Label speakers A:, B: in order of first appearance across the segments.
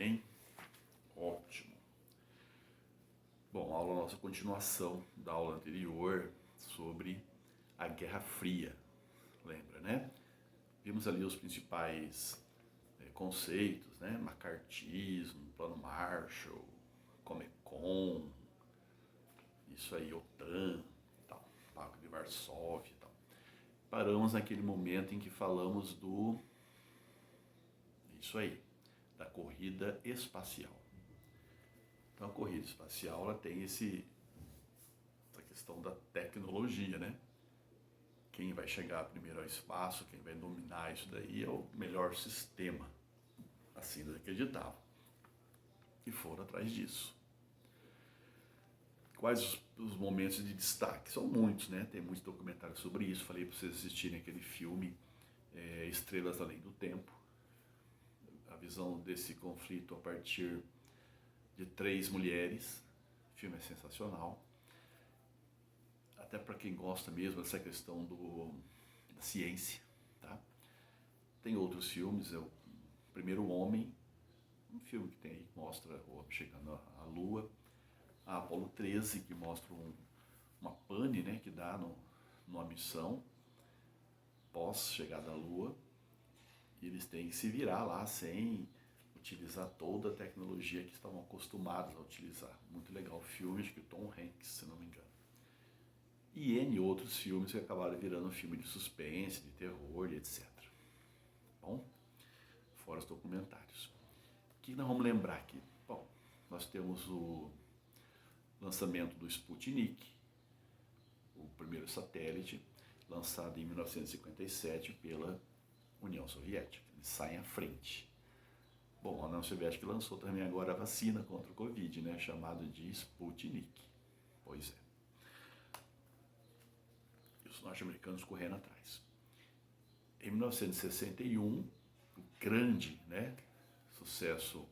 A: bem? Ótimo. Bom, aula nossa continuação da aula anterior sobre a Guerra Fria, lembra, né? Vimos ali os principais conceitos, né? Macartismo, Plano Marshall, Comecon, isso aí, OTAN, tal, Pacto de Varsóvia e tal. Paramos naquele momento em que falamos isso aí, da corrida espacial. Então a corrida espacial ela tem essa questão da tecnologia, né? Quem vai chegar primeiro ao espaço, quem vai dominar isso daí é o melhor sistema. Assim eles acreditavam. E foram atrás disso. Quais os momentos de destaque? São muitos, né? Tem muitos documentários sobre isso. Falei para vocês assistirem aquele filme Estrelas Além do Tempo. A visão desse conflito a partir de 3 mulheres. O filme é sensacional. Até para quem gosta mesmo dessa questão da ciência, tá? Tem outros filmes, é o Primeiro Homem, um filme que tem aí, que mostra o homem chegando à Lua. A Apolo 13, que mostra uma pane, né, que dá numa missão pós-chegada à Lua. E eles têm que se virar lá sem utilizar toda a tecnologia que estavam acostumados a utilizar. Muito legal o filme, acho que o Tom Hanks, se não me engano. E N outros filmes que acabaram virando filme de suspense, de terror e etc. Bom, fora os documentários. O que nós vamos lembrar aqui? Bom, nós temos o lançamento do Sputnik, o primeiro satélite, lançado em 1957 pela União Soviética. Eles saem à frente. Bom, a União Soviética lançou também agora a vacina contra o Covid, né, chamado de Sputnik. Pois é. E os norte-americanos correndo atrás. Em 1961, o grande, né, sucesso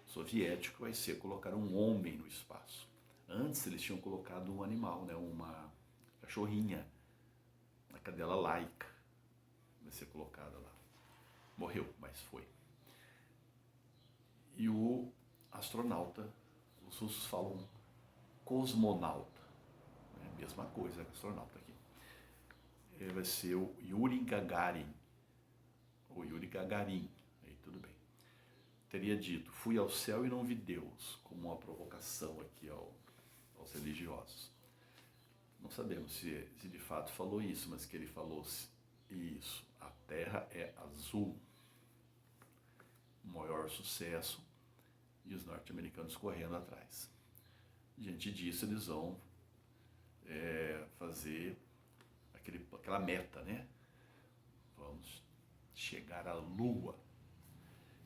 A: soviético vai ser colocar um homem no espaço. Antes eles tinham colocado um animal, né, uma cachorrinha, a cadela Laika, vai ser colocada lá. Morreu, mas foi. E o astronauta, os russos falam cosmonauta, né, mesma coisa que astronauta aqui. Ele vai ser o Yuri Gagarin, ou Yuri Gagarin, aí tudo bem. Teria dito, fui ao céu e não vi Deus, como uma provocação aqui aos religiosos. Não sabemos se de fato falou isso, mas que ele falou isso, a Terra é azul. O maior sucesso, e os norte-americanos correndo atrás. Diante disso, eles vão fazer aquela meta, né? Vamos chegar à Lua.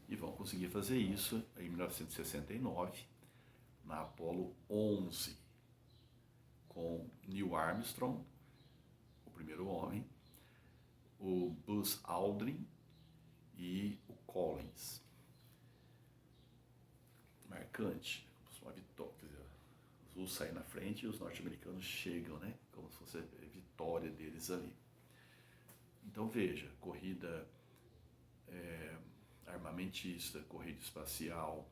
A: E vão conseguir fazer isso em 1969, na Apollo 11, com Neil Armstrong, o primeiro homem, o Buzz Aldrin e o Collins. Marcante, uma vitória, quer dizer, os russos saem na frente e os norte-americanos chegam, né? Como se fosse a vitória deles ali. Então veja, corrida armamentista, corrida espacial,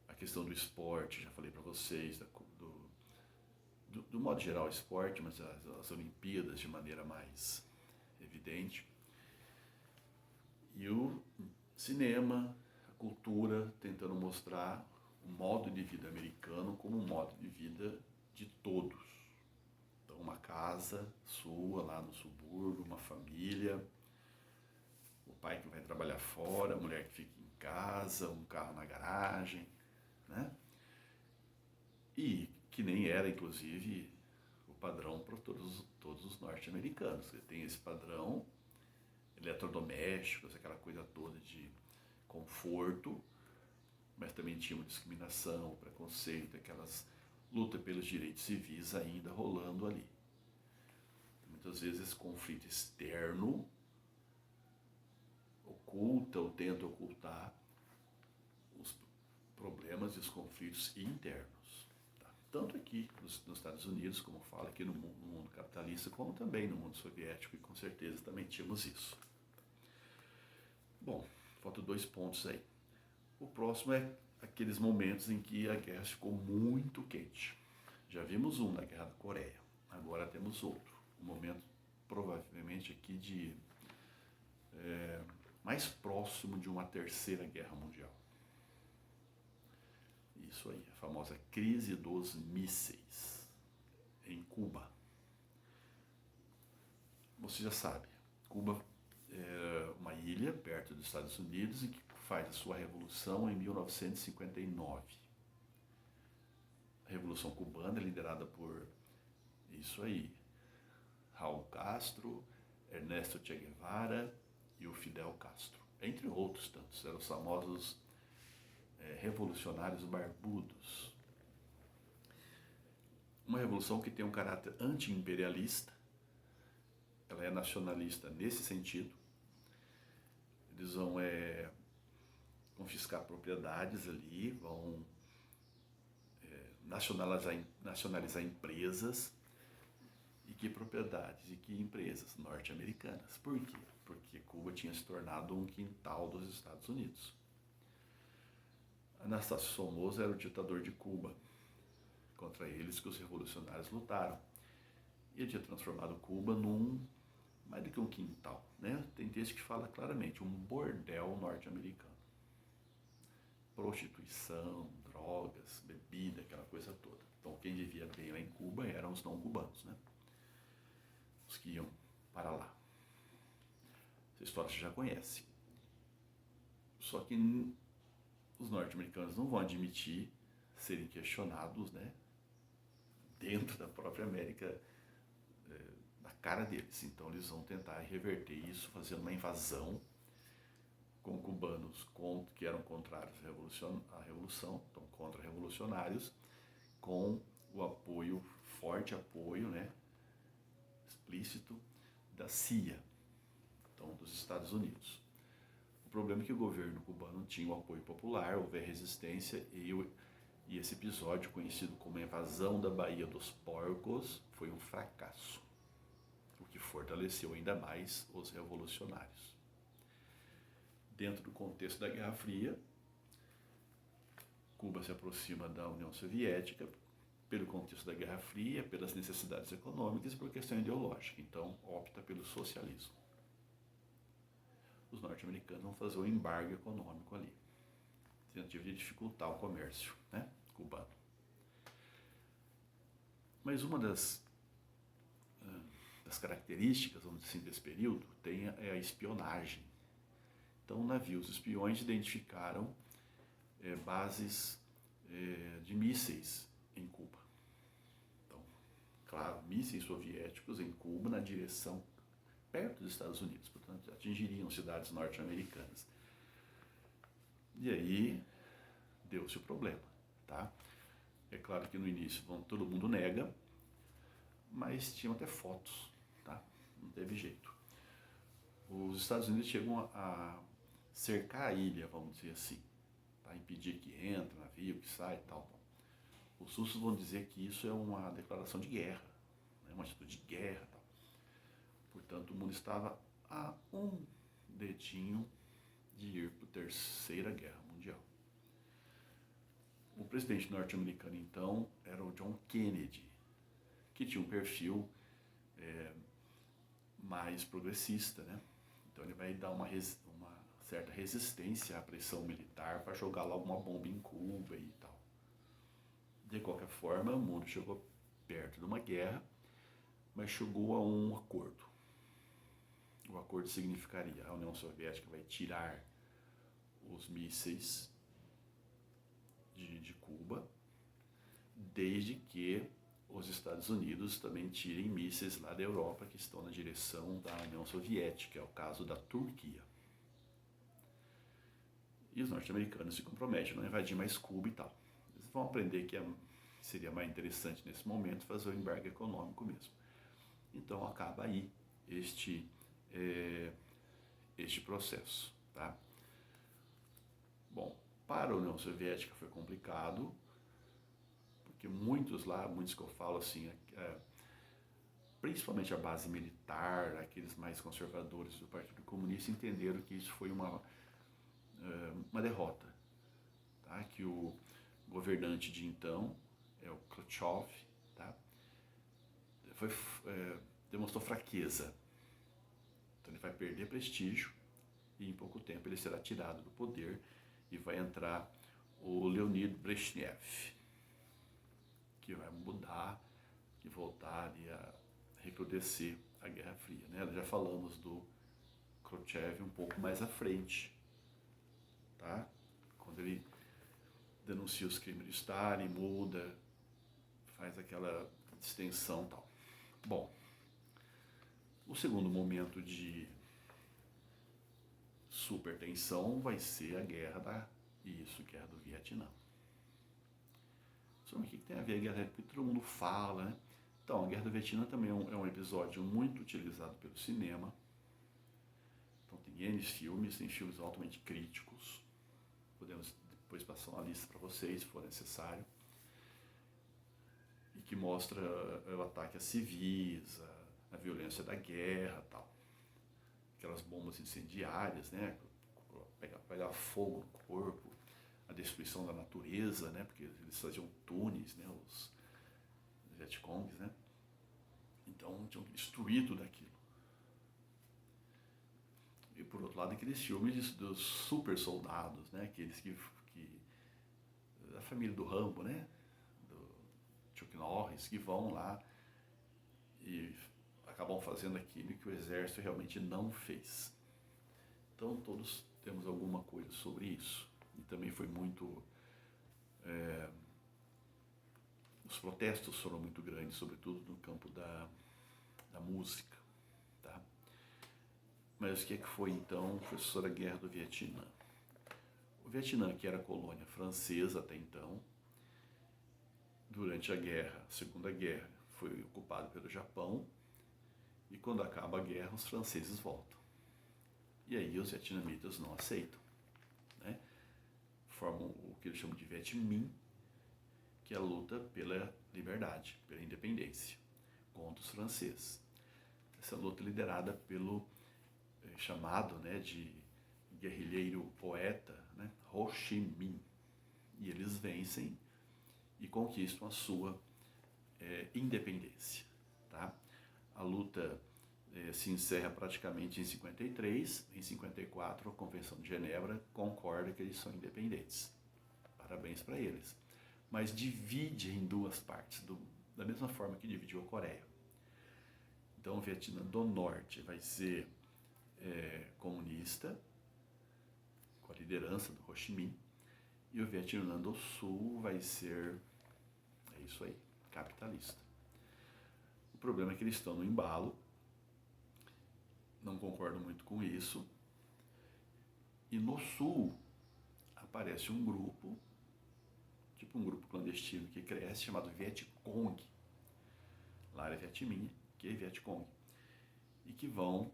A: a questão do esporte, já falei para vocês, do modo geral esporte, mas as Olimpíadas de maneira mais evidente. E o cinema, a cultura, tentando mostrar o modo de vida americano como um modo de vida de todos. Então uma casa sua lá no subúrbio, uma família, o pai que vai trabalhar fora, a mulher que fica em casa, um carro na garagem, né? E que nem era, inclusive, o padrão para todos os norte-americanos. Tem esse padrão, eletrodomésticos, aquela coisa toda de conforto, mas também tinha uma discriminação, preconceito, aquelas lutas pelos direitos civis ainda rolando ali. Muitas vezes esse conflito externo oculta ou tenta ocultar os problemas e os conflitos internos. Tá? Tanto aqui nos Estados Unidos, como fala aqui no mundo capitalista, como também no mundo soviético, e com certeza também tínhamos isso. Bom, faltam 2 pontos aí. O próximo é aqueles momentos em que a guerra ficou muito quente. Já vimos um na Guerra da Coreia, agora temos outro. Um momento provavelmente aqui de mais próximo de uma terceira guerra mundial. Isso aí, a famosa crise dos mísseis em Cuba. Você já sabe, Cuba é uma ilha perto dos Estados Unidos e que faz a sua revolução em 1959. A Revolução Cubana é liderada por isso aí, Raul Castro, Ernesto Che Guevara e o Fidel Castro, entre outros tantos. Eram os famosos revolucionários barbudos. Uma revolução que tem um caráter anti-imperialista, ela é nacionalista nesse sentido. Eles vão confiscar propriedades ali, vão nacionalizar empresas. E que propriedades e que empresas norte-americanas. Por quê? Porque Cuba tinha se tornado um quintal dos Estados Unidos. Anastácio Somoza era o ditador de Cuba. Contra eles que os revolucionários lutaram. E ele tinha transformado Cuba num, mais do que um quintal, né? Tem texto que fala claramente, um bordel norte-americano. Prostituição, drogas, bebida, aquela coisa toda. Então quem vivia bem lá em Cuba eram os não cubanos, né? Os que iam para lá. Essa história você já conhece. Só que os norte-americanos não vão admitir serem questionados, né, dentro da própria América, na cara deles. Então eles vão tentar reverter isso, fazendo uma invasão com cubanos que eram contrários à revolução, então contra-revolucionários, com o apoio, forte apoio, né, explícito da CIA, então dos Estados Unidos. O problema é que o governo cubano tinha o apoio popular, houve resistência e esse episódio, conhecido como a invasão da Baía dos Porcos, foi um fracasso, o que fortaleceu ainda mais os revolucionários. Dentro do contexto da Guerra Fria, Cuba se aproxima da União Soviética pelo contexto da Guerra Fria, pelas necessidades econômicas e por questão ideológica. Então, opta pelo socialismo. Os norte-americanos vão fazer um embargo econômico ali, tentativa de dificultar o comércio, né, cubano. Mas uma das características, vamos dizer assim, desse período é a espionagem. Então, navios espiões identificaram bases de mísseis em Cuba. Então, claro, mísseis soviéticos em Cuba na direção perto dos Estados Unidos, portanto, atingiriam cidades norte-americanas. E aí, deu-se o problema, tá? É claro que no início todo mundo nega, mas tinham até fotos, tá? Não teve jeito. Os Estados Unidos chegam a cercar a ilha, vamos dizer assim, tá? Impedir que entre navio, que sai e tal. Os russos vão dizer que isso é uma declaração de guerra, né? Uma atitude de guerra, tal. Portanto, o mundo estava a um dedinho de ir para a Terceira Guerra Mundial. O presidente norte-americano, então, era o John Kennedy, que tinha um perfil mais progressista, né? Então ele vai dar uma certa resistência à pressão militar para jogar logo uma bomba em Cuba e tal. De qualquer forma, o mundo chegou perto de uma guerra, mas chegou a um acordo. O acordo significaria a União Soviética vai tirar os mísseis de Cuba, desde que os Estados Unidos também tirem mísseis lá da Europa que estão na direção da União Soviética, é o caso da Turquia. E os norte-americanos se comprometem a não invadir mais Cuba e tal. Eles vão aprender que seria mais interessante nesse momento fazer o embargo econômico mesmo. Então acaba aí este processo, tá? Bom, para a União Soviética foi complicado, porque muitos que eu falo assim, principalmente a base militar, aqueles mais conservadores do Partido Comunista, entenderam que isso foi uma derrota. tá? Que o governante de então é o Khrushchev, tá? Foi, demonstrou fraqueza. Então ele vai perder prestígio e em pouco tempo ele será tirado do poder e vai entrar o Leonid Brezhnev, que vai mudar e voltar ali a recrudescer a Guerra Fria, né? Já falamos do Khrushchev um pouco mais à frente, tá? Quando ele denuncia os crimes de Stalin, muda, faz aquela distensão e tal. Bom, o segundo momento de supertensão vai ser a guerra guerra do Vietnã. Sobre o que tem a ver a guerra? Porque todo mundo fala, né? Então, a guerra do Vietnã também é um episódio muito utilizado pelo cinema. Então tem N filmes, tem filmes altamente críticos. Podemos depois passar uma lista para vocês, se for necessário. E que mostra o ataque a civis, a violência da guerra e tal. Aquelas bombas incendiárias, né? Pegar fogo no corpo, a destruição da natureza, né? Porque eles faziam túneis, né? Os Vietcongs, né? Então tinham que destruir tudo aquilo. E por outro lado, aqueles filmes dos super soldados, né? Aqueles que da família do Rambo, né? Do Chuck Norris, que vão lá e acabam fazendo aquilo que o exército realmente não fez. Então todos temos alguma coisa sobre isso. E também foi muito... os protestos foram muito grandes, sobretudo no campo da música. Tá? Mas o que foi então, professor, a Guerra do Vietnã? O Vietnã, que era colônia francesa até então, durante a Segunda Guerra, foi ocupado pelo Japão, e quando acaba a guerra, os franceses voltam. E aí os vietnamitas não aceitam, né? Formam o que eles chamam de Viet Minh, que é a luta pela liberdade, pela independência, contra os franceses. Essa luta é liderada pelo chamado, né, de guerrilheiro poeta, né, Ho Chi Minh. E eles vencem e conquistam a sua independência. Tá? A luta se encerra praticamente em 53, em 54 a Convenção de Genebra concorda que eles são independentes. Parabéns para eles. Mas divide em duas partes, da mesma forma que dividiu a Coreia. Então o Vietnã do Norte vai ser comunista, com a liderança do Ho Chi Minh, e o Vietnã do Sul vai ser, é isso aí, capitalista. O problema é que eles estão no embalo, não concordo muito com isso, e no Sul aparece um grupo, tipo um grupo clandestino que cresce, chamado Vietcong, lá é Viet Minh, que é Vietcong, e que vão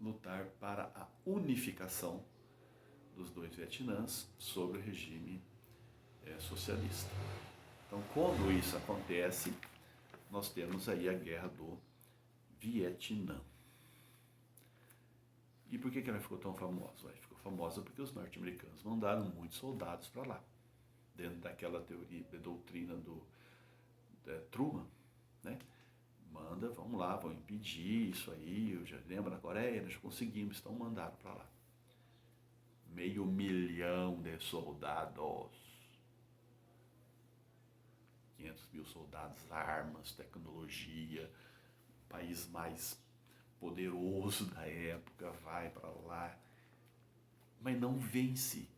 A: lutar para a unificação dos dois Vietnãs sobre o regime socialista. Então, quando isso acontece, nós temos aí a Guerra do Vietnã. E por que ela ficou tão famosa? Ela ficou famosa porque os norte-americanos mandaram muitos soldados para lá, dentro daquela teoria, da doutrina do Truman, né? Manda, vamos lá, vão impedir isso aí, eu já lembro na Coreia, nós já conseguimos, então mandaram para lá. 500 mil de soldados, 500 mil soldados, armas, tecnologia, país mais poderoso da época, vai para lá, mas não vence.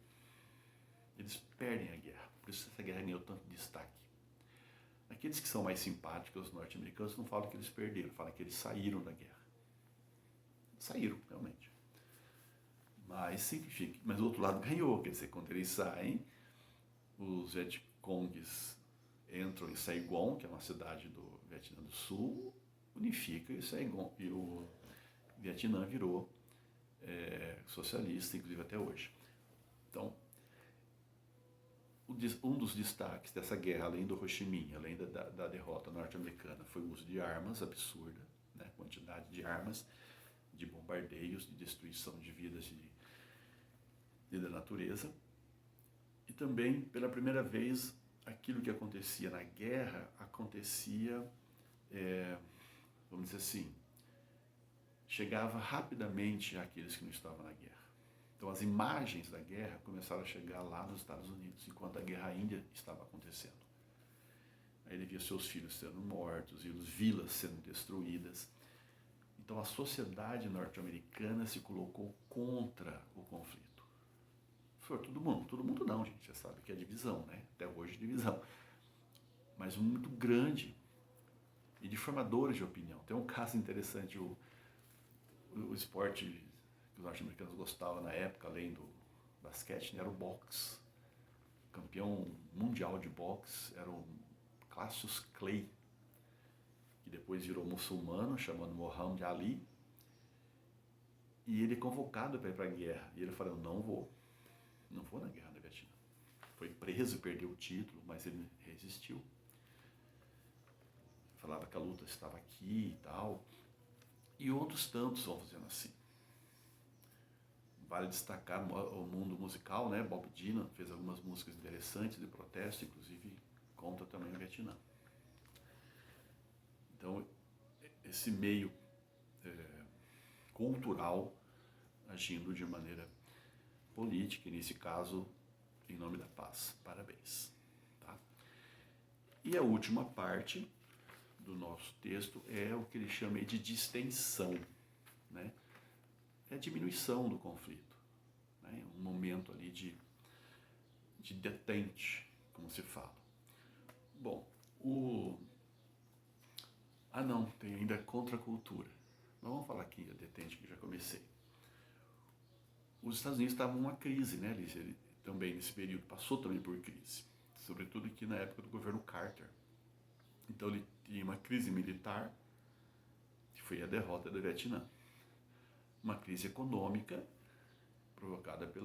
A: Eles perdem a guerra, por isso essa guerra ganhou tanto destaque. Aqueles que são mais simpáticos, os norte-americanos, não falam que eles perderam, falam que eles saíram da guerra. Saíram, realmente. Mas simplifica. Mas do outro lado ganhou, quer dizer, quando eles saem, os Vietcongs entram em Saigon, que é uma cidade do Vietnã do Sul, unifica e Saigon, e o Vietnã virou socialista, inclusive até hoje. Então, um dos destaques dessa guerra, além do Ho Chi Minh, além da derrota norte-americana, foi o uso de armas absurda, né? Quantidade de armas, de bombardeios, de destruição de vidas e da natureza. E também, pela primeira vez, aquilo que acontecia na guerra acontecia, vamos dizer assim, chegava rapidamente àqueles que não estavam na guerra. Então as imagens da guerra começaram a chegar lá nos Estados Unidos, enquanto a guerra ainda estava acontecendo. Aí ele via seus filhos sendo mortos e as vilas sendo destruídas. Então a sociedade norte-americana se colocou contra o conflito. Foi todo mundo não, gente, já sabe que é divisão, né? Até hoje é divisão. Mas muito grande e de formadores de opinião. Tem um caso interessante, o esporte que os norte-americanos gostavam na época, além do basquete, né, era o boxe. O campeão mundial de boxe era o Cassius Clay, que depois virou muçulmano, chamado Muhammad Ali. E ele é convocado para ir para a guerra. E ele falou, não vou na guerra do Vietnã. Foi preso, perdeu o título, mas ele resistiu. Falava que a luta estava aqui e tal. E outros tantos vão fazendo assim. Vale destacar o mundo musical, né? Bob Dylan fez algumas músicas interessantes de protesto, inclusive contra também o Vietnã. Então, esse meio cultural agindo de maneira política, e nesse caso, em nome da paz. Parabéns. Tá? E a última parte do nosso texto é o que ele chama de distensão, né? É a diminuição do conflito, né? Um momento ali de detente, como se fala. Bom, não, tem ainda contracultura. Mas vamos falar aqui a detente que já comecei. Os Estados Unidos estavam numa crise, né? Ele também nesse período passou também por crise, sobretudo aqui na época do governo Carter. Então ele tinha uma crise militar, que foi a derrota do Vietnã. Uma crise econômica, provocada pela